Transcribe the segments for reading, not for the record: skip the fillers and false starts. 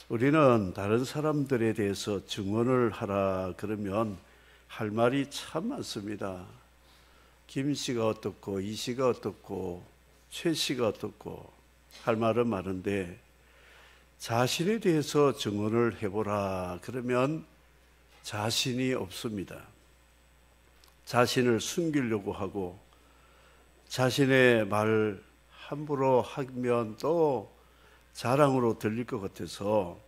우리는 다른 사람들에 대해서 증언을 하라 그러면 할 말이 참 많습니다. 김 씨가 어떻고, 이 씨가 어떻고, 최 씨가 어떻고 할 말은 많은데, 자신에 대해서 증언을 해보라 그러면 자신이 없습니다. 자신을 숨기려고 하고, 자신의 말 함부로 하면 또 자랑으로 들릴 것 같아서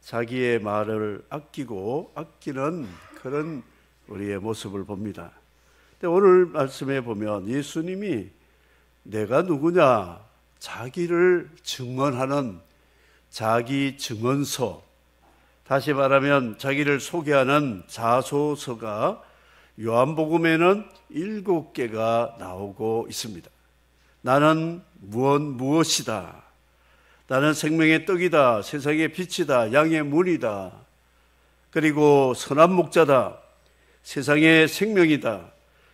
자기의 말을 아끼는 그런 우리의 모습을 봅니다. 근데 오늘 말씀에 보면 예수님이 내가 누구냐, 자기를 증언하는 자기 증언서, 다시 말하면 자기를 소개하는 자소서가 요한복음에는 7개가 나오고 있습니다. 나는 무엇이다. 나는 생명의 떡이다. 세상의 빛이다. 양의 문이다. 그리고 선한 목자다. 세상의 생명이다.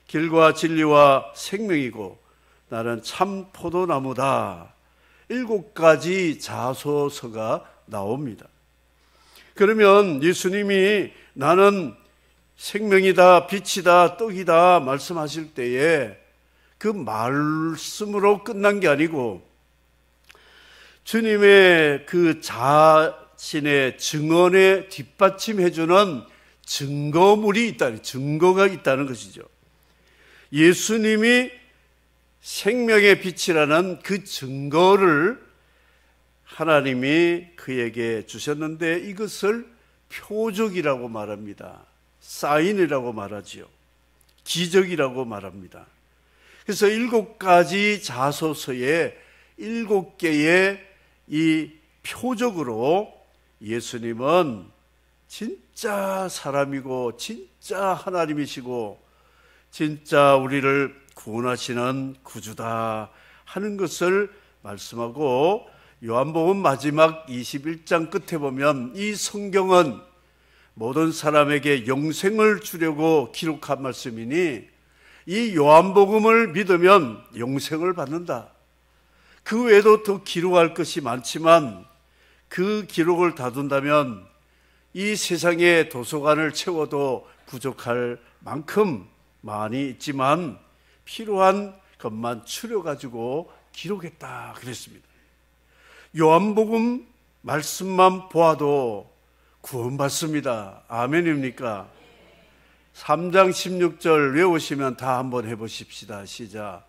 길과 진리와 생명이고 나는 참 포도나무다. 7가지 자소서가 나옵니다. 그러면 예수님이 나는 생명이다, 빛이다, 떡이다 말씀하실 때에 그 말씀으로 끝난 게 아니고 주님의 그 자신의 증언에 뒷받침해주는 증거물이 있다는, 증거가 있다는 것이죠. 예수님이 생명의 빛이라는 그 증거를 하나님이 그에게 주셨는데 이것을 표적이라고 말합니다. 사인이라고 말하지요. 기적이라고 말합니다. 그래서 7가지 자소서에 7개의 이 표적으로 예수님은 진짜 사람이고 진짜 하나님이시고 진짜 우리를 구원하시는 구주다 하는 것을 말씀하고, 요한복음 마지막 21장 끝에 보면 이 성경은 모든 사람에게 영생을 주려고 기록한 말씀이니 이 요한복음을 믿으면 영생을 받는다. 그 외에도 더 기록할 것이 많지만 그 기록을 다룬다면 이 세상의 도서관을 채워도 부족할 만큼 많이 있지만 필요한 것만 추려가지고 기록했다 그랬습니다. 요한복음 말씀만 보아도 구원받습니다. 아멘입니까? 3장 16절 외우시면 다 한번 해보십시다. 시작.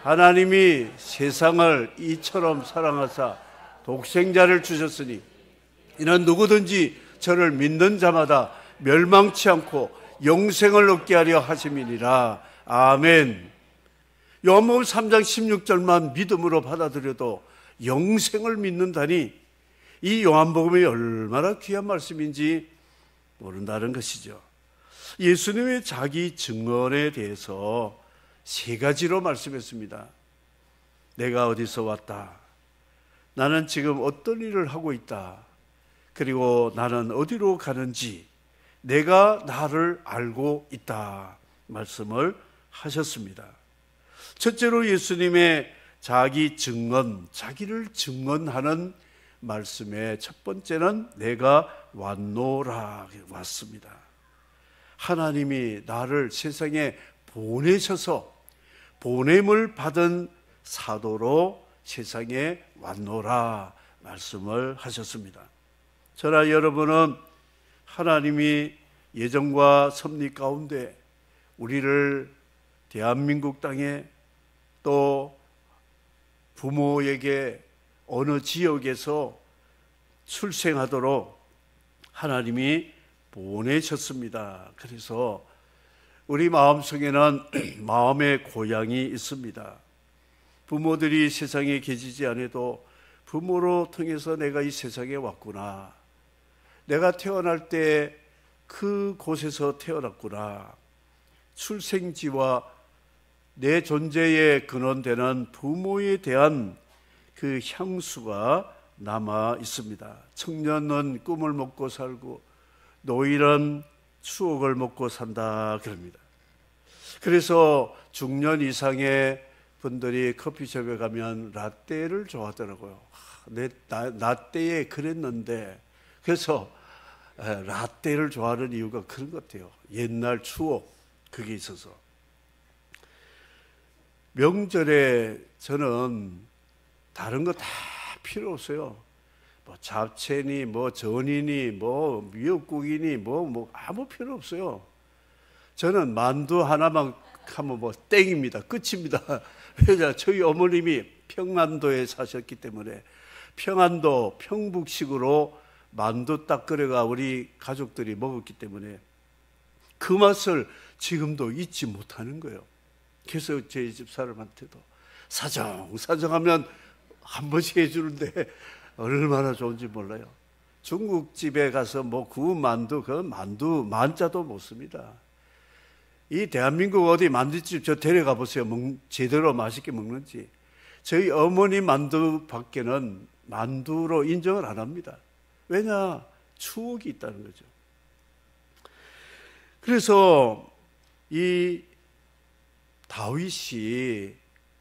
하나님이 세상을 이처럼 사랑하사 독생자를 주셨으니 이는 누구든지 저를 믿는 자마다 멸망치 않고 영생을 얻게 하려 하심이니라. 아멘. 요한복음 3장 16절만 믿음으로 받아들여도 영생을 믿는다니 이 요한복음이 얼마나 귀한 말씀인지 모른다는 것이죠. 예수님의 자기 증언에 대해서 3가지로 말씀했습니다. 내가 어디서 왔다. 나는 지금 어떤 일을 하고 있다. 그리고 나는 어디로 가는지 내가 나를 알고 있다. 말씀을 하셨습니다. 첫째로 예수님의 자기 증언, 자기를 증언하는 말씀의 첫 번째는 내가 왔노라, 왔습니다. 하나님이 나를 세상에 보내셔서 보냄을 받은 사도로 세상에 왔노라 말씀을 하셨습니다. 저나 여러분은 하나님이 예정과 섭리 가운데 우리를 대한민국 땅에 또 부모에게 어느 지역에서 출생하도록 하나님이 보내셨습니다. 그래서 우리 마음속에는 마음의 고향이 있습니다. 부모들이 세상에 계시지 않아도 부모로 통해서 내가 이 세상에 왔구나. 내가 태어날 때 그곳에서 태어났구나. 출생지와 내 존재의 근원되는 부모에 대한 그 향수가 남아 있습니다. 청년은 꿈을 먹고 살고 노인은 추억을 먹고 산다 그럽니다. 그래서 중년 이상의 분들이 커피숍에 가면 라떼를 좋아하더라고요. 나 때에 그랬는데. 그래서 라떼를 좋아하는 이유가 그런 것 같아요. 옛날 추억, 그게 있어서. 명절에 저는 다른 거 다 필요 없어요. 뭐 잡채니, 뭐 전이니, 뭐 미역국이니, 뭐 아무 필요 없어요. 저는 만두 하나만 하면 뭐 땡입니다. 끝입니다. 왜냐, 저희 어머님이 평안도에 사셨기 때문에 평안도 평북식으로 만두 딱 끓여가 우리 가족들이 먹었기 때문에 그 맛을 지금도 잊지 못하는 거예요. 그래서 제 집사람한테도 사정하면 한 번씩 해주는데 얼마나 좋은지 몰라요. 중국집에 가서 뭐 구운 만두, 그 만두 만자도 못 씁니다. 이 대한민국 어디 만두집 저 데려가 보세요. 제대로 맛있게 먹는지. 저희 어머니 만두 밖에는 만두로 인정을 안 합니다. 왜냐? 추억이 있다는 거죠. 그래서 이 다윗이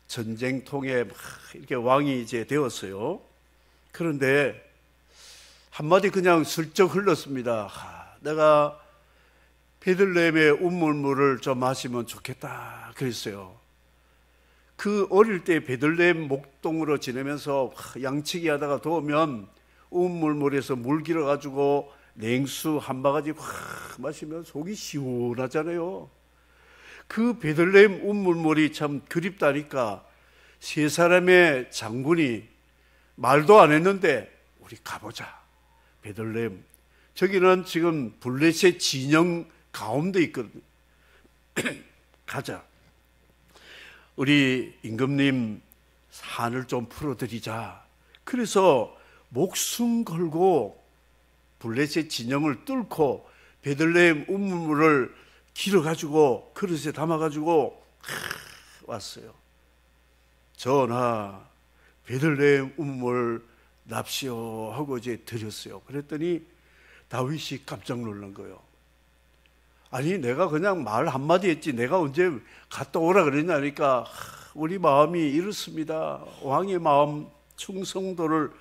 전쟁통에 막 이렇게 왕이 이제 되었어요. 그런데 한마디 그냥 슬쩍 흘렀습니다. 내가 베들레헴의 운물물을 좀 마시면 좋겠다 그랬어요. 그 어릴 때 베들레헴 목동으로 지내면서 양치기 하다가 더우면 운물물에서 물 길어가지고 냉수 한 바가지 확 마시면 속이 시원하잖아요. 그 베들레헴 운물물이 참 그립다니까 세 사람의 장군이 말도 안 했는데 우리 가보자. 베들레헴. 저기는 지금 블레셋 진영 가운데 있거든요. 가자. 우리 임금님 산을 좀 풀어드리자. 그래서 목숨 걸고 블레셋 진영을 뚫고 베들레헴 운물을 길어가지고 그릇에 담아가지고 왔어요. 전하, 베들레헴 운물 납시오 하고 이제 드렸어요. 그랬더니 다윗이 깜짝 놀란 거예요. 아니 내가 그냥 말 한마디 했지 내가 언제 갔다 오라 그랬냐니까 우리 마음이 이렇습니다. 왕의 마음 충성도를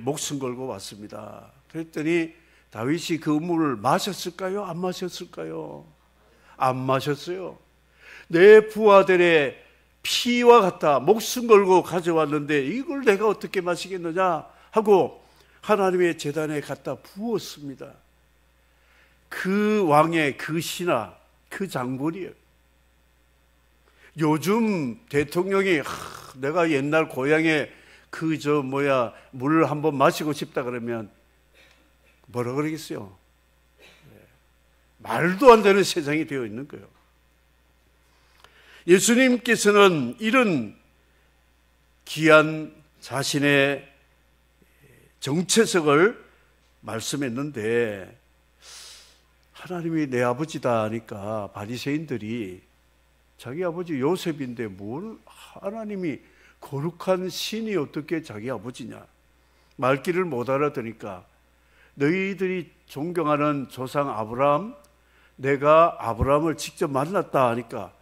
목숨 걸고 왔습니다. 그랬더니 다윗이 그 물을 마셨을까요? 안 마셨을까요? 안 마셨어요. 내 부하들의 피와 같다. 목숨 걸고 가져왔는데 이걸 내가 어떻게 마시겠느냐 하고 하나님의 제단에 갖다 부었습니다. 그 왕의 그 신하, 그 장군이에요. 요즘 대통령이 내가 옛날 고향에 물 한번 마시고 싶다 그러면 뭐라 그러겠어요? 말도 안 되는 세상이 되어 있는 거예요. 예수님께서는 이런 귀한 자신의 정체성을 말씀했는데 하나님이 내 아버지다 하니까 바리새인들이 자기 아버지 요셉인데 뭘 하나님이 거룩한 신이 어떻게 자기 아버지냐 말귀를 못 알아들으니까 너희들이 존경하는 조상 아브라함 내가 아브라함을 직접 만났다 하니까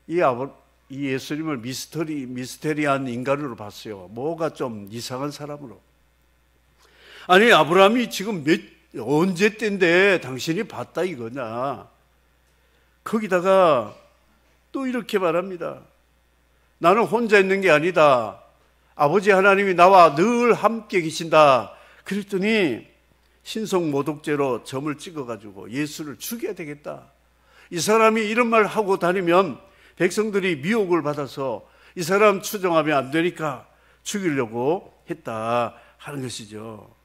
이 예수님을 미스테리한 인간으로 봤어요. 뭐가 좀 이상한 사람으로. 아니 아브라함이 지금 언제 때인데 당신이 봤다 이거냐. 거기다가 또 이렇게 말합니다. 나는 혼자 있는 게 아니다. 아버지 하나님이 나와 늘 함께 계신다. 그랬더니 신성모독죄로 점을 찍어가지고 예수를 죽여야 되겠다. 이 사람이 이런 말 하고 다니면 백성들이 미혹을 받아서 이 사람 추종하면 안 되니까 죽이려고 했다 하는 것이죠.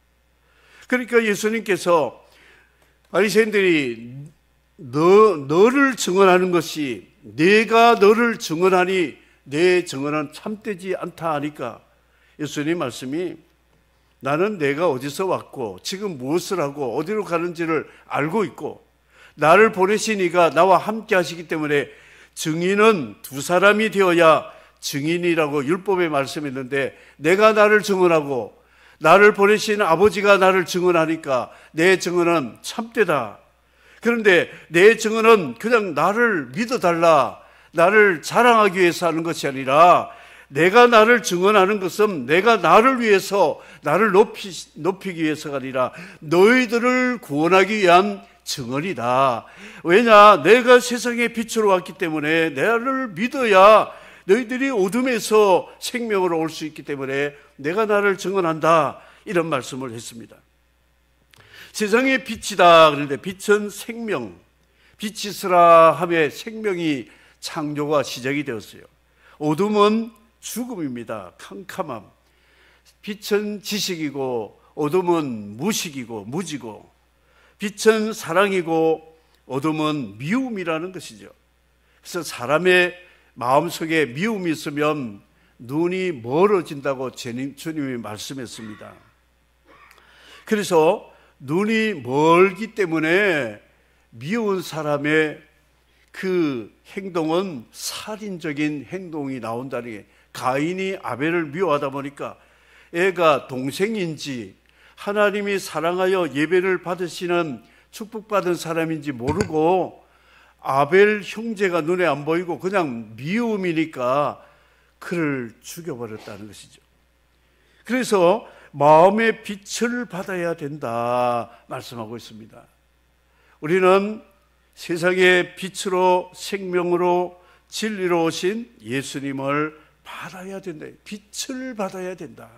그러니까 예수님께서 바리새인들이 너를 증언하는 것이 내가 너를 증언하니 내 증언은 참되지 않다 하니까 예수님 말씀이 나는 내가 어디서 왔고 지금 무엇을 하고 어디로 가는지를 알고 있고 나를 보내신 이가 나와 함께 하시기 때문에 증인은 두 사람이 되어야 증인이라고 율법에 말씀했는데 내가 나를 증언하고 나를 보내신 아버지가 나를 증언하니까 내 증언은 참되다. 그런데 내 증언은 그냥 나를 믿어달라, 나를 자랑하기 위해서 하는 것이 아니라 내가 나를 증언하는 것은 내가 나를 위해서, 나를 높이기 위해서가 아니라 너희들을 구원하기 위한 증언이다. 왜냐? 내가 세상에 빛으로 왔기 때문에 나를 믿어야 너희들이 어둠에서 생명으로 올 수 있기 때문에 내가 나를 증언한다. 이런 말씀을 했습니다. 세상의 빛이다. 그런데 빛은 생명, 빛이 있으라 하며 생명이 창조가 시작이 되었어요. 어둠은 죽음입니다. 캄캄함. 빛은 지식이고 어둠은 무식이고 무지고, 빛은 사랑이고 어둠은 미움이라는 것이죠. 그래서 사람의 마음속에 미움이 있으면 눈이 멀어진다고 주님이 말씀했습니다. 그래서 눈이 멀기 때문에 미운 사람의 그 행동은 살인적인 행동이 나온다는 게, 가인이 아벨을 미워하다 보니까 애가 동생인지 하나님이 사랑하여 예배를 받으시는 축복받은 사람인지 모르고 아벨 형제가 눈에 안 보이고 그냥 미움이니까 그를 죽여버렸다는 것이죠. 그래서 마음의 빛을 받아야 된다 말씀하고 있습니다. 우리는 세상의 빛으로 생명으로 진리로 오신 예수님을 받아야 된다. 빛을 받아야 된다.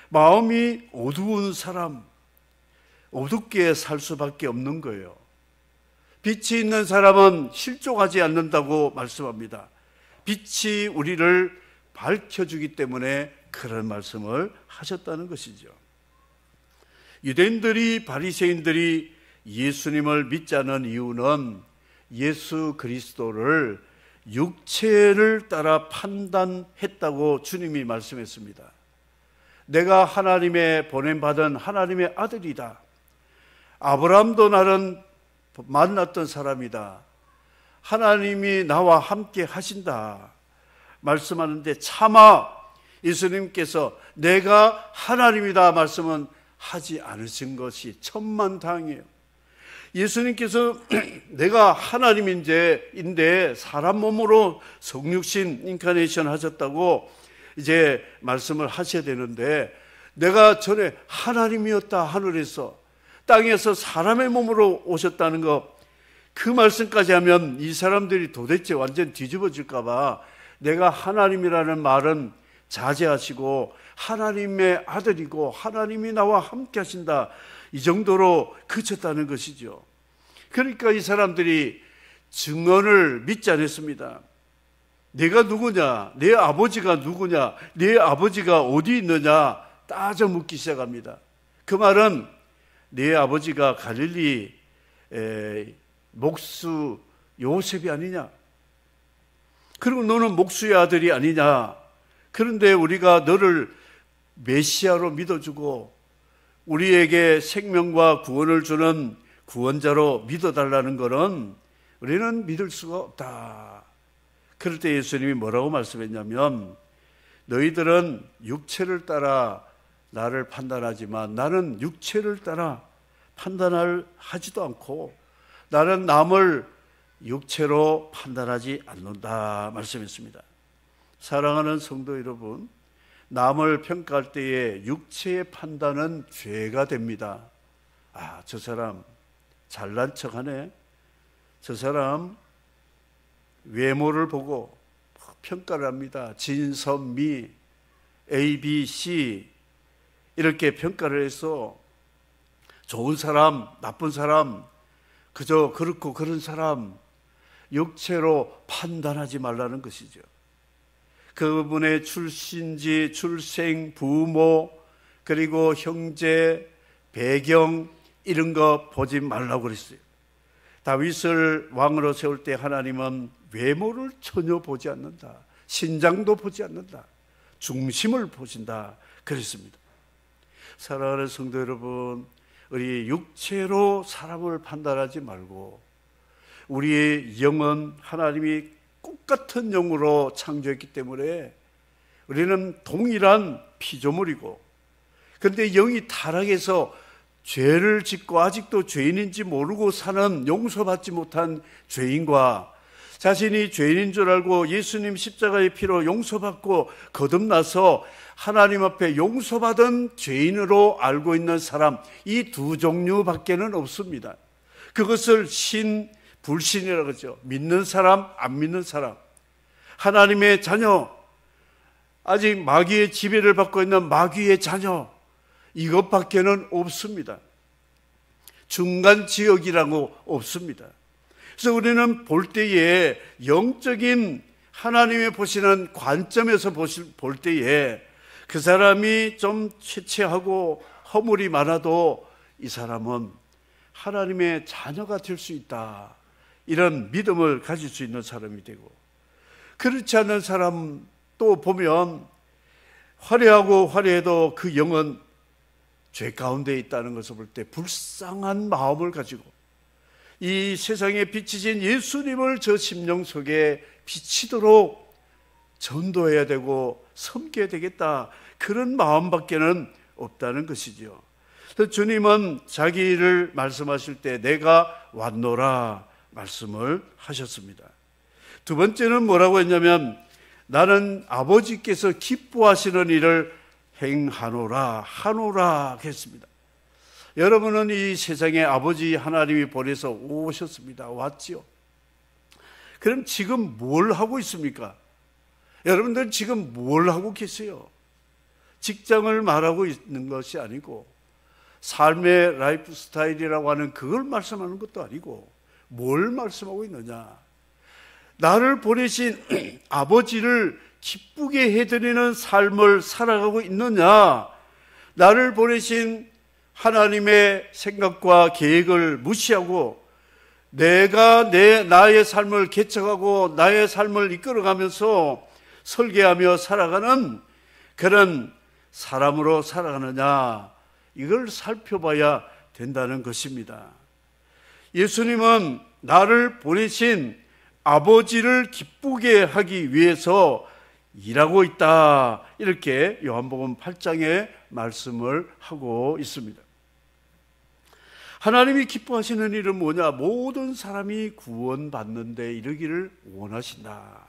마음이 어두운 사람, 어둡게 살 수밖에 없는 거예요. 빛이 있는 사람은 실족하지 않는다고 말씀합니다. 빛이 우리를 밝혀주기 때문에 그런 말씀을 하셨다는 것이죠. 유대인들이, 바리새인들이 예수님을 믿지 않은 이유는 예수 그리스도를 육체를 따라 판단했다고 주님이 말씀했습니다. 내가 하나님의 보냄받은 하나님의 아들이다. 아브라함도 나는 만났던 사람이다. 하나님이 나와 함께 하신다 말씀하는데 차마 예수님께서 내가 하나님이다 말씀은 하지 않으신 것이 천만다행이에요. 예수님께서 내가 하나님인데 사람 몸으로 성육신 인카네이션 하셨다고 이제 말씀을 하셔야 되는데, 내가 전에 하나님이었다 하늘에서 땅에서 사람의 몸으로 오셨다는 것, 그 말씀까지 하면 이 사람들이 도대체 완전 뒤집어질까 봐 내가 하나님이라는 말은 자제하시고 하나님의 아들이고 하나님이 나와 함께 하신다, 이 정도로 그쳤다는 것이죠. 그러니까 이 사람들이 증언을 믿지 않았습니다. 내가 누구냐, 내 아버지가 누구냐, 내 아버지가 어디 있느냐 따져 묻기 시작합니다. 그 말은 내 아버지가 갈릴리 목수 요셉이 아니냐, 그리고 너는 목수의 아들이 아니냐, 그런데 우리가 너를 메시아로 믿어주고 우리에게 생명과 구원을 주는 구원자로 믿어달라는 것은 우리는 믿을 수가 없다. 그럴 때 예수님이 뭐라고 말씀했냐면, 너희들은 육체를 따라 나를 판단하지만 나는 육체를 따라 판단을 하지도 않고 나는 남을 육체로 판단하지 않는다 말씀했습니다. 사랑하는 성도 여러분, 남을 평가할 때에 육체의 판단은 죄가 됩니다. 아, 저 사람 잘난 척하네, 저 사람 외모를 보고 평가를 합니다. 진선미, A, B, C 이렇게 평가를 해서 좋은 사람, 나쁜 사람, 그저 그렇고 그런 사람 육체로 판단하지 말라는 것이죠. 그분의 출신지, 출생, 부모, 그리고 형제, 배경 이런 거 보지 말라고 그랬어요. 다윗을 왕으로 세울 때 하나님은 외모를 전혀 보지 않는다, 신장도 보지 않는다, 중심을 보신다 그랬습니다. 사랑하는 성도 여러분, 우리 육체로 사람을 판단하지 말고 우리의 영은 하나님이 똑같은 영으로 창조했기 때문에 우리는 동일한 피조물이고, 그런데 영이 타락해서 죄를 짓고 아직도 죄인인지 모르고 사는 용서받지 못한 죄인과 자신이 죄인인 줄 알고 예수님 십자가의 피로 용서받고 거듭나서 하나님 앞에 용서받은 죄인으로 알고 있는 사람, 이 두 종류밖에는 없습니다. 그것을 신, 불신이라고 하죠. 믿는 사람, 안 믿는 사람. 하나님의 자녀, 아직 마귀의 지배를 받고 있는 마귀의 자녀, 이것밖에는 없습니다. 중간 지역이라고 없습니다. 그래서 우리는 볼 때에 영적인 하나님이 보시는 관점에서 볼 때에 그 사람이 좀 취취하고 허물이 많아도 이 사람은 하나님의 자녀가 될 수 있다, 이런 믿음을 가질 수 있는 사람이 되고, 그렇지 않은 사람 또 보면 화려하고 화려해도 그 영은 죄 가운데 있다는 것을 볼 때 불쌍한 마음을 가지고 이 세상에 비치신 예수님을 저 심령 속에 비치도록 전도해야 되고 섬겨야 되겠다, 그런 마음밖에는 없다는 것이죠. 그래서 주님은 자기를 말씀하실 때 내가 왔노라 말씀을 하셨습니다. 두 번째는 뭐라고 했냐면 나는 아버지께서 기뻐하시는 일을 하노라 했습니다. 여러분은 이 세상에 아버지 하나님이 보내서 오셨습니다. 왔지요. 그럼 지금 뭘 하고 있습니까? 여러분들 지금 뭘 하고 계세요? 직장을 말하고 있는 것이 아니고, 삶의 라이프 스타일이라고 하는 그걸 말씀하는 것도 아니고, 뭘 말씀하고 있느냐? 나를 보내신 아버지를 기쁘게 해드리는 삶을 살아가고 있느냐? 나를 보내신 하나님의 생각과 계획을 무시하고 내가 나의 삶을 개척하고 나의 삶을 이끌어가면서 설계하며 살아가는 그런 사람으로 살아가느냐, 이걸 살펴봐야 된다는 것입니다. 예수님은 나를 보내신 아버지를 기쁘게 하기 위해서 일하고 있다, 이렇게 요한복음 8장에 말씀을 하고 있습니다. 하나님이 기뻐하시는 일은 뭐냐? 모든 사람이 구원받는 데 이르기를 원하신다.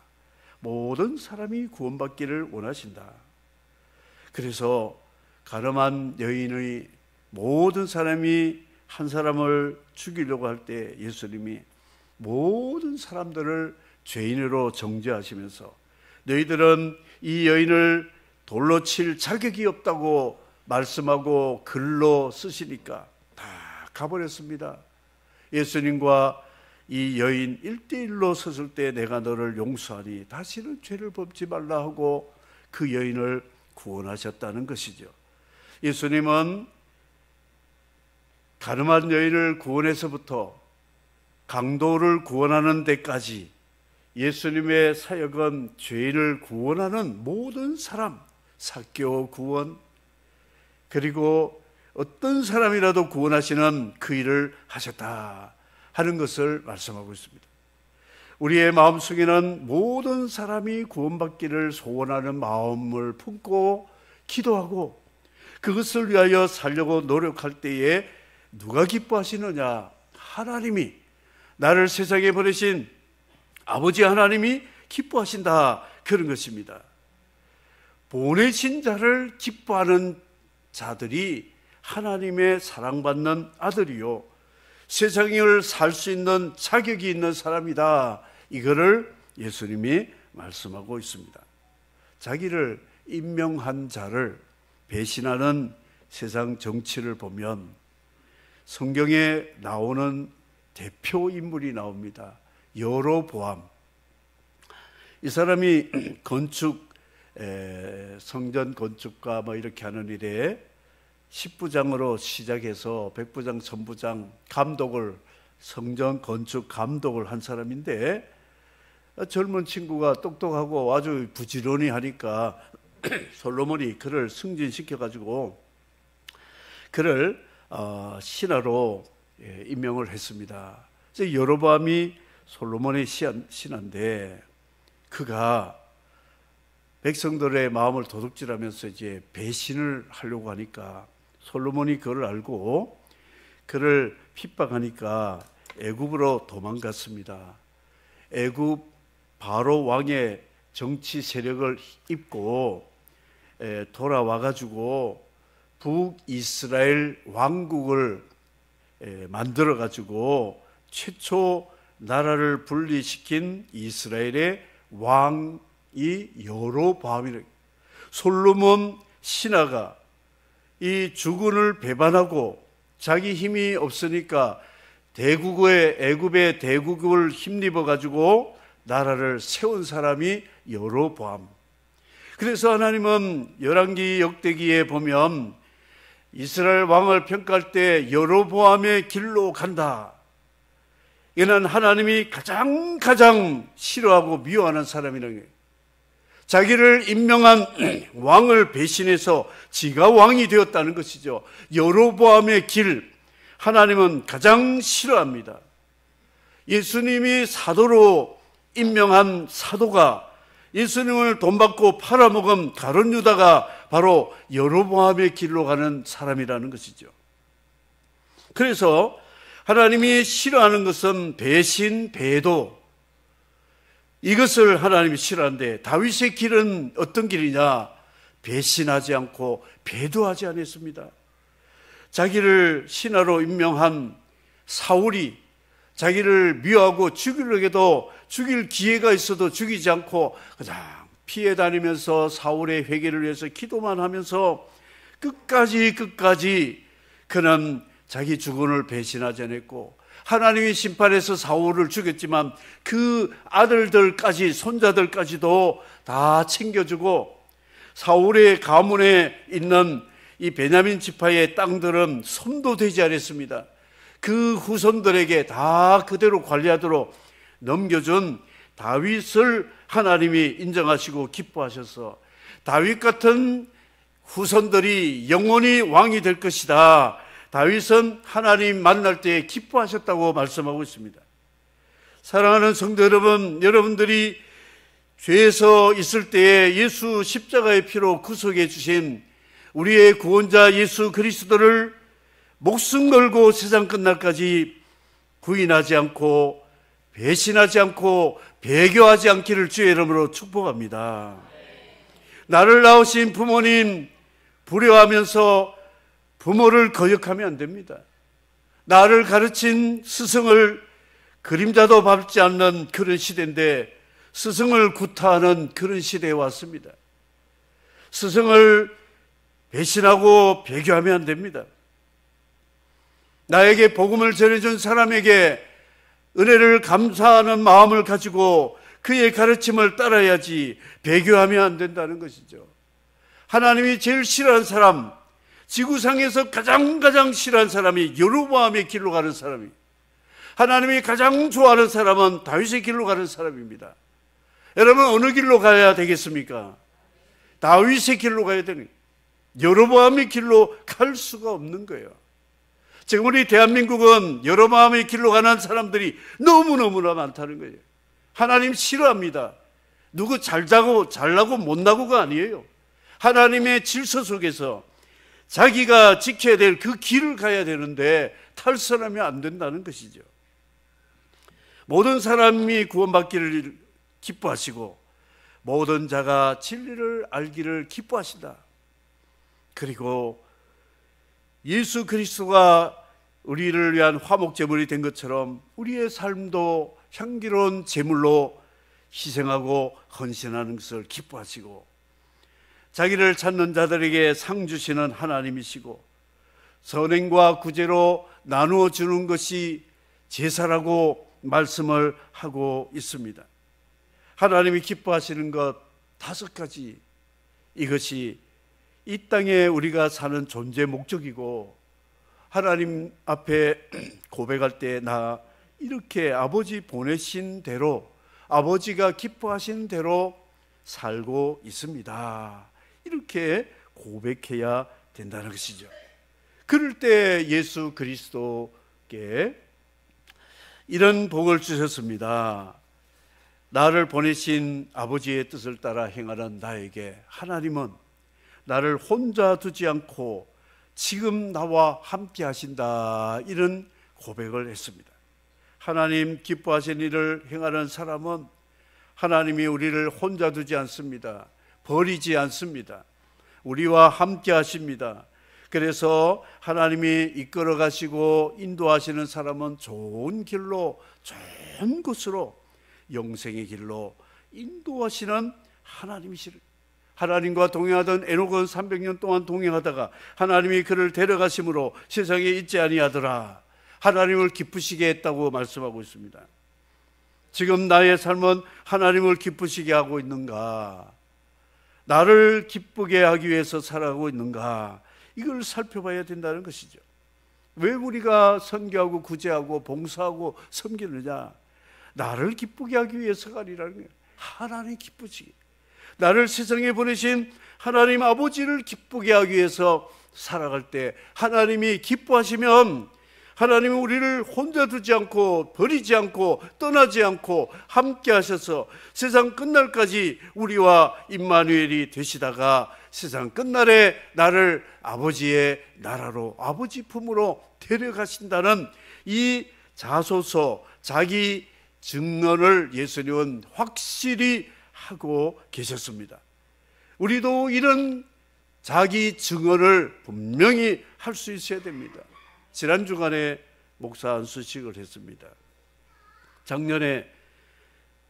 모든 사람이 구원받기를 원하신다. 그래서 가늠한 여인의 모든 사람이 한 사람을 죽이려고 할 때 예수님이 모든 사람들을 죄인으로 정죄하시면서 너희들은 이 여인을 돌로 칠 자격이 없다고 말씀하고 글로 쓰시니까 다 가버렸습니다. 예수님과 이 여인 1대1로 섰을 때 내가 너를 용서하니 다시는 죄를 범지 말라 하고 그 여인을 구원하셨다는 것이죠. 예수님은 가늠한 여인을 구원해서부터 강도를 구원하는 데까지 예수님의 사역은 죄인을 구원하는 모든 사람, 삭개오 구원, 그리고 어떤 사람이라도 구원하시는 그 일을 하셨다 하는 것을 말씀하고 있습니다. 우리의 마음속에는 모든 사람이 구원받기를 소원하는 마음을 품고 기도하고 그것을 위하여 살려고 노력할 때에 누가 기뻐하시느냐? 하나님이, 나를 세상에 보내신 아버지 하나님이 기뻐하신다, 그런 것입니다. 보내신 자를 기뻐하는 자들이 하나님의 사랑받는 아들이요 세상을 살 수 있는 자격이 있는 사람이다, 이거를 예수님이 말씀하고 있습니다. 자기를 임명한 자를 배신하는 세상 정치를 보면 성경에 나오는 대표 인물이 나옵니다. 여로보암. 이 사람이 성전 건축가 이렇게 하는 일에 10부장으로 시작해서 100부장, 1000부장 감독을, 성전 건축 감독을 한 사람인데, 젊은 친구가 똑똑하고 아주 부지런히 하니까 솔로몬이 그를 승진시켜가지고 그를 신하로 임명을 했습니다. 여로보암이 솔로몬의 신하인데 그가 백성들의 마음을 도둑질하면서 이제 배신을 하려고 하니까 솔로몬이 그걸 알고 그를 핍박하니까 애굽으로 도망갔습니다. 애굽 바로 왕의 정치 세력을 입고 돌아와 가지고 북이스라엘 왕국을 만들어 가지고 최초 나라를 분리시킨 이스라엘의 왕이 여로보암이라. 솔로몬 신하가 이 주군을 배반하고 자기 힘이 없으니까 애굽의 대국을 힘입어 가지고 나라를 세운 사람이 여로보암. 그래서 하나님은 열왕기 역대기에 보면 이스라엘 왕을 평가할 때 여로보암의 길로 간다. 이는 하나님이 가장 싫어하고 미워하는 사람이라는 거예요. 자기를 임명한 왕을 배신해서 지가 왕이 되었다는 것이죠. 여로보암의 길, 하나님은 가장 싫어합니다. 예수님이 사도로 임명한 사도가 예수님을 돈 받고 팔아먹은 가룟 유다가 바로 여로보암의 길로 가는 사람이라는 것이죠. 그래서 하나님이 싫어하는 것은 배신, 배도, 이것을 하나님이 싫어하는데 다윗의 길은 어떤 길이냐? 배신하지 않고 배도하지 않았습니다. 자기를 신하로 임명한 사울이 자기를 미워하고 죽이려고 해도 죽일 기회가 있어도 죽이지 않고 그냥 피해 다니면서 사울의 회개를 위해서 기도만 하면서 끝까지 그는 자기 주군을 배신하지 않았고, 하나님이 심판해서 사울을 죽였지만 그 아들들까지 손자들까지도 다 챙겨주고, 사울의 가문에 있는 이 베냐민 지파의 땅들은 손도 대지 않았습니다. 그 후손들에게 다 그대로 관리하도록 넘겨준 다윗을 하나님이 인정하시고 기뻐하셔서 다윗 같은 후손들이 영원히 왕이 될 것이다. 다윗은 하나님 만날 때 기뻐하셨다고 말씀하고 있습니다. 사랑하는 성도 여러분, 여러분들이 죄에서 있을 때에 예수 십자가의 피로 구속해 주신 우리의 구원자 예수 그리스도를 목숨 걸고 세상 끝날까지 부인하지 않고 배신하지 않고 배교하지 않기를 주의 이름으로 축복합니다. 나를 낳으신 부모님 불효하면서 부모를 거역하면 안 됩니다. 나를 가르친 스승을 그림자도 밟지 않는 그런 시대인데 스승을 구타하는 그런 시대에 왔습니다. 스승을 배신하고 배교하면 안 됩니다. 나에게 복음을 전해준 사람에게 은혜를 감사하는 마음을 가지고 그의 가르침을 따라야지 배교하면 안 된다는 것이죠. 하나님이 제일 싫어하는 사람, 지구상에서 가장 싫어하는 사람이 여로보암의 길로 가는 사람이, 하나님이 가장 좋아하는 사람은 다윗의 길로 가는 사람입니다. 여러분, 어느 길로 가야 되겠습니까? 다윗의 길로 가야 되는, 여로보암의 길로 갈 수가 없는 거예요. 지금 우리 대한민국은 여로보암의 길로 가는 사람들이 너무너무나 많다는 거예요. 하나님 싫어합니다. 누구 잘나고 못나고가 아니에요. 하나님의 질서 속에서 자기가 지켜야 될 그 길을 가야 되는데 탈선하면 안 된다는 것이죠. 모든 사람이 구원받기를 기뻐하시고 모든 자가 진리를 알기를 기뻐하신다. 그리고 예수 그리스도가 우리를 위한 화목제물이 된 것처럼 우리의 삶도 향기로운 제물로 희생하고 헌신하는 것을 기뻐하시고, 자기를 찾는 자들에게 상 주시는 하나님이시고 선행과 구제로 나누어 주는 것이 제사라고 말씀을 하고 있습니다. 하나님이 기뻐하시는 것 5가지, 이것이 이 땅에 우리가 사는 존재 목적이고, 하나님 앞에 고백할 때 나 이렇게 아버지 보내신 대로, 아버지가 기뻐하시는 대로 살고 있습니다, 이렇게 고백해야 된다는 것이죠. 그럴 때 예수 그리스도께 이런 복을 주셨습니다. 나를 보내신 아버지의 뜻을 따라 행하는 나에게 하나님은 나를 혼자 두지 않고 지금 나와 함께 하신다, 이런 고백을 했습니다. 하나님 기뻐하신 일을 행하는 사람은 하나님이 우리를 혼자 두지 않습니다. 버리지 않습니다. 우리와 함께 하십니다. 그래서 하나님이 이끌어 가시고 인도하시는 사람은 좋은 길로, 좋은 곳으로, 영생의 길로 인도하시는 하나님이시를. 하나님과 동행하던 에녹은 300년 동안 동행하다가 하나님이 그를 데려가심으로 세상에 있지 아니하더라. 하나님을 기쁘시게 했다고 말씀하고 있습니다. 지금 나의 삶은 하나님을 기쁘시게 하고 있는가? 나를 기쁘게 하기 위해서 살아가고 있는가? 이걸 살펴봐야 된다는 것이죠. 왜 우리가 선교하고 구제하고 봉사하고 섬기느냐? 나를 기쁘게 하기 위해서가 아니라는 거예요. 하나님 기쁘시게, 나를 세상에 보내신 하나님 아버지를 기쁘게 하기 위해서 살아갈 때 하나님이 기뻐하시면 하나님은 우리를 혼자 두지 않고 버리지 않고 떠나지 않고 함께 하셔서 세상 끝날까지 우리와 임마누엘이 되시다가 세상 끝날에 나를 아버지의 나라로, 아버지 품으로 데려가신다는 이 자소서, 자기 증언을 예수님은 확실히 하고 계셨습니다. 우리도 이런 자기 증언을 분명히 할 수 있어야 됩니다. 지난 주간에 목사 안수식을 했습니다. 작년에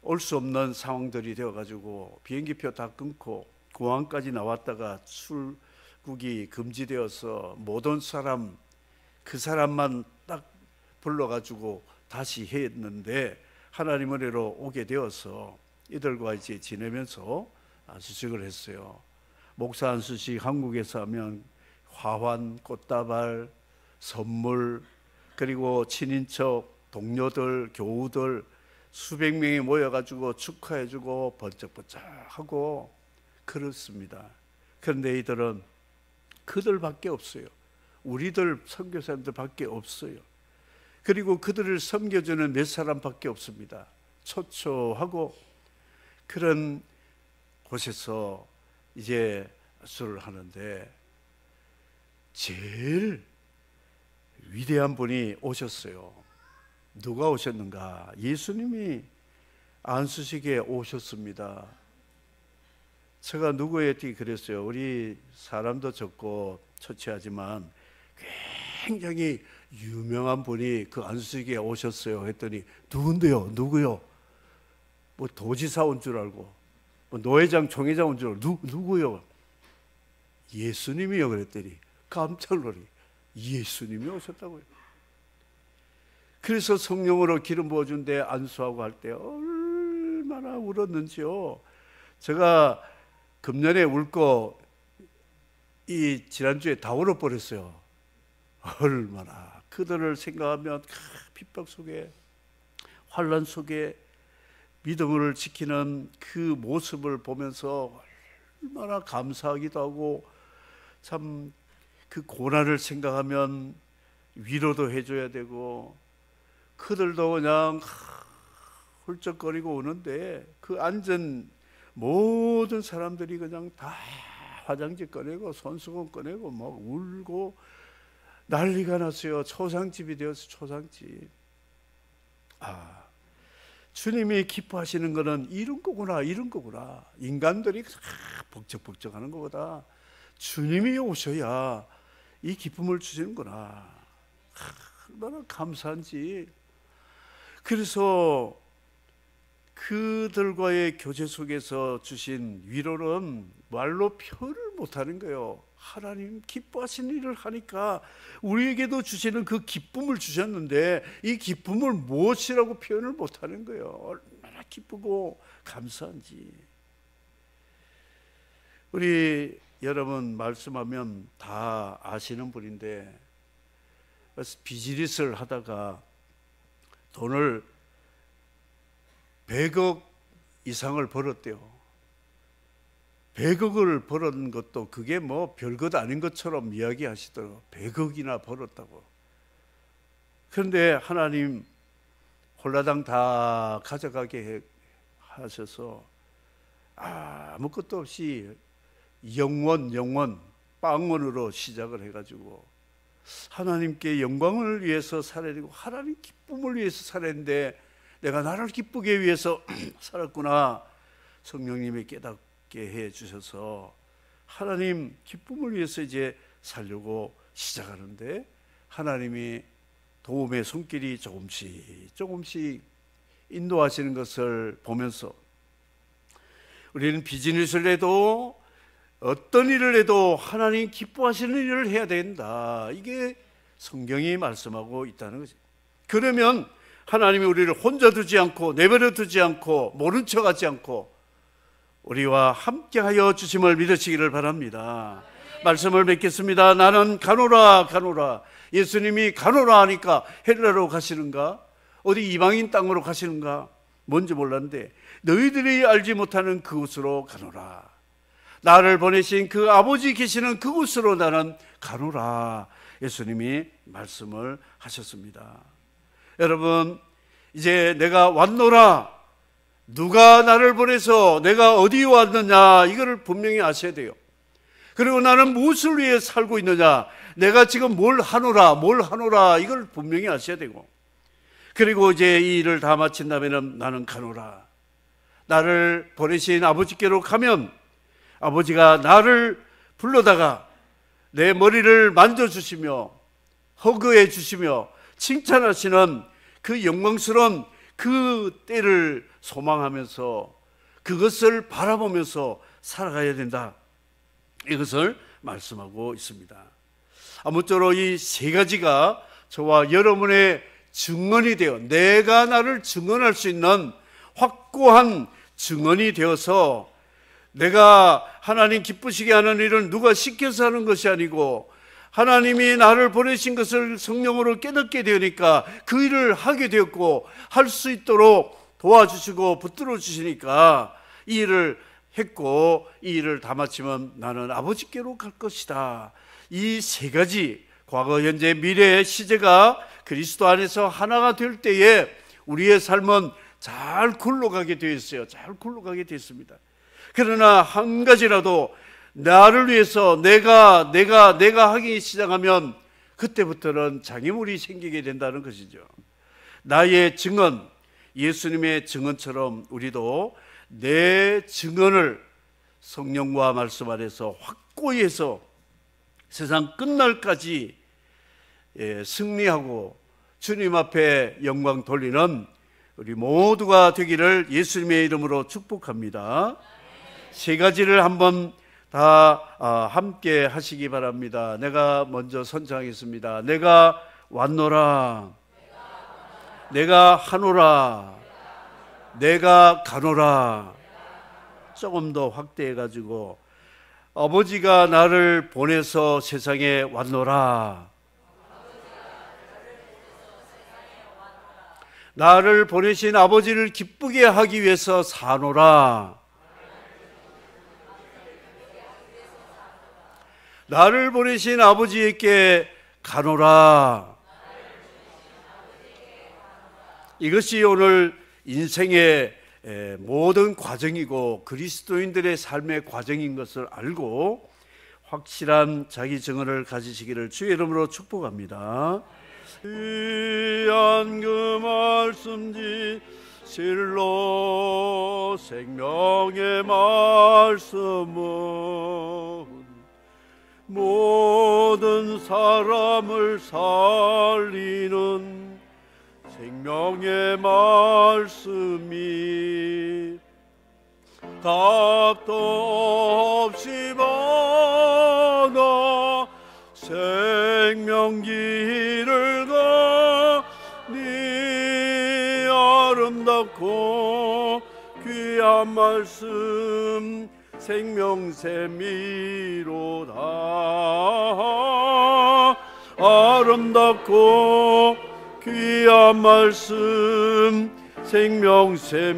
올 수 없는 상황들이 되어가지고 비행기표 다 끊고 공항까지 나왔다가 출국이 금지되어서 못 온 사람, 그 사람만 딱 불러가지고 다시 했는데 하나님 은혜로 오게 되어서 이들과 이제 지내면서 안수식을 했어요. 목사 안수식 한국에서 하면 화환, 꽃다발, 선물, 그리고 친인척, 동료들, 교우들 수백 명이 모여가지고 축하해주고 번쩍번쩍하고 그렇습니다. 그런데 이들은 그들밖에 없어요. 우리들 선교사님들밖에 없어요. 그리고 그들을 섬겨주는 몇 사람밖에 없습니다. 초초하고 그런 곳에서 이제 수를 하는데 제일 위대한 분이 오셨어요. 누가 오셨는가? 예수님이 안수식에 오셨습니다. 제가 누구에게 그랬어요. 우리 사람도 적고 처치하지만 굉장히 유명한 분이 그 안수식에 오셨어요 했더니 누군데요? 누구요? 뭐 도지사 온 줄 알고 뭐 노회장 총회장 온 줄 알고 누구요? 예수님이요 그랬더니 깜짝 놀래. 예수님이 오셨다고요. 그래서 성령으로 기름 부어준데 안수하고 할 때 얼마나 울었는지요. 제가 금년에 울고 이 지난주에 다 울어버렸어요. 얼마나 그들을 생각하면 핍박 속에 환난 속에 믿음을 지키는 그 모습을 보면서 얼마나 감사하기도 하고 참 그 고난을 생각하면 위로도 해줘야 되고 그들도 그냥 훌쩍거리고 오는데 그 앉은 모든 사람들이 그냥 다 화장지 꺼내고 손수건 꺼내고 막 울고 난리가 났어요. 초상집이 되어서 초상집. 주님이 기뻐하시는 것은 이런 거구나, 이런 거구나. 인간들이 벅적벅적하는 것보다 주님이 오셔야 이 기쁨을 주시는구나. 얼마나 감사한지. 그래서 그들과의 교제 속에서 주신 위로는 말로 표현을 못하는 거예요. 하나님 기뻐하시는 일을 하니까 우리에게도 주시는 그 기쁨을 주셨는데 이 기쁨을 무엇이라고 표현을 못하는 거예요. 얼마나 기쁘고 감사한지. 우리 여러분 말씀하면 다 아시는 분인데 비즈니스를 하다가 돈을 100억 이상을 벌었대요. 100억을 벌은 것도 그게 뭐 별것 아닌 것처럼 이야기하시더라고요. 100억이나 벌었다고. 그런데 하나님 홀라당 다 가져가게 하셔서 아무것도 없이 영원 빵원으로 시작을 해가지고 하나님께 영광을 위해서 살아야 되고 하나님 기쁨을 위해서 살아야 되는데 내가 나를 기쁘게 위해서 살았구나. 성령님이 깨닫게 해 주셔서 하나님 기쁨을 위해서 이제 살려고 시작하는데 하나님이 도움의 손길이 조금씩 인도하시는 것을 보면서 우리는 비즈니스를 해도 어떤 일을 해도 하나님 기뻐하시는 일을 해야 된다. 이게 성경이 말씀하고 있다는 거죠. 그러면 하나님이 우리를 혼자 두지 않고 내버려 두지 않고 모른 척하지 않고 우리와 함께하여 주심을 믿으시기를 바랍니다. 말씀을 맺겠습니다. 나는 가노라. 예수님이 가노라 하니까 헬라로 가시는가? 어디 이방인 땅으로 가시는가? 뭔지 몰랐는데 너희들이 알지 못하는 그곳으로 가노라. 나를 보내신 그 아버지 계시는 그곳으로 나는 가노라. 예수님이 말씀을 하셨습니다. 여러분, 이제 내가 왔노라. 누가 나를 보내서 내가 어디 왔느냐, 이거를 분명히 아셔야 돼요. 그리고 나는 무엇을 위해 살고 있느냐, 내가 지금 뭘 하노라, 이걸 분명히 아셔야 되고, 그리고 이제 이 일을 다 마친다면 나는 가노라. 나를 보내신 아버지께로 가면 아버지가 나를 불러다가 내 머리를 만져주시며 허그해 주시며 칭찬하시는 그 영광스러운 그 때를 소망하면서 그것을 바라보면서 살아가야 된다. 이것을 말씀하고 있습니다. 아무쪼록 이 세 가지가 저와 여러분의 증언이 되어 내가 나를 증언할 수 있는 확고한 증언이 되어서 내가 하나님 기쁘시게 하는 일을 누가 시켜서 하는 것이 아니고 하나님이 나를 보내신 것을 성령으로 깨닫게 되니까 그 일을 하게 되었고 할 수 있도록 도와주시고 붙들어 주시니까 이 일을 했고 이 일을 다 마치면 나는 아버지께로 갈 것이다. 이 세 가지 과거, 현재, 미래의 시제가 그리스도 안에서 하나가 될 때에 우리의 삶은 잘 굴러가게 되어 있어요. 잘 굴러가게 됐습니다. 그러나 한 가지라도 나를 위해서 내가 하기 시작하면 그때부터는 장애물이 생기게 된다는 것이죠. 나의 증언, 예수님의 증언처럼 우리도 내 증언을 성령과 말씀 안에서 확고히 해서 세상 끝날까지 승리하고 주님 앞에 영광 돌리는 우리 모두가 되기를 예수님의 이름으로 축복합니다. 세 가지를 한번 다 함께 하시기 바랍니다. 내가 먼저 선창하겠습니다. 내가 왔노라. 내가 하노라. 내가 가노라. 조금 더 확대해가지고 아버지가 나를 보내서 세상에 왔노라. 나를 보내신 아버지를 기쁘게 하기 위해서 사노라. 나를 보내신 아버지에게 가노라. 이것이 오늘 인생의 모든 과정이고 그리스도인들의 삶의 과정인 것을 알고 확실한 자기 증언을 가지시기를 주의 이름으로 축복합니다. 귀한 그 말씀 진실로 생명의 말씀은 모든 사람을 살리는 생명의 말씀이 값도 없이 받아 생명길을 가니 아름답고 귀한 말씀 생명샘이로다. 아름답고 귀한 말씀 생명샘이로다.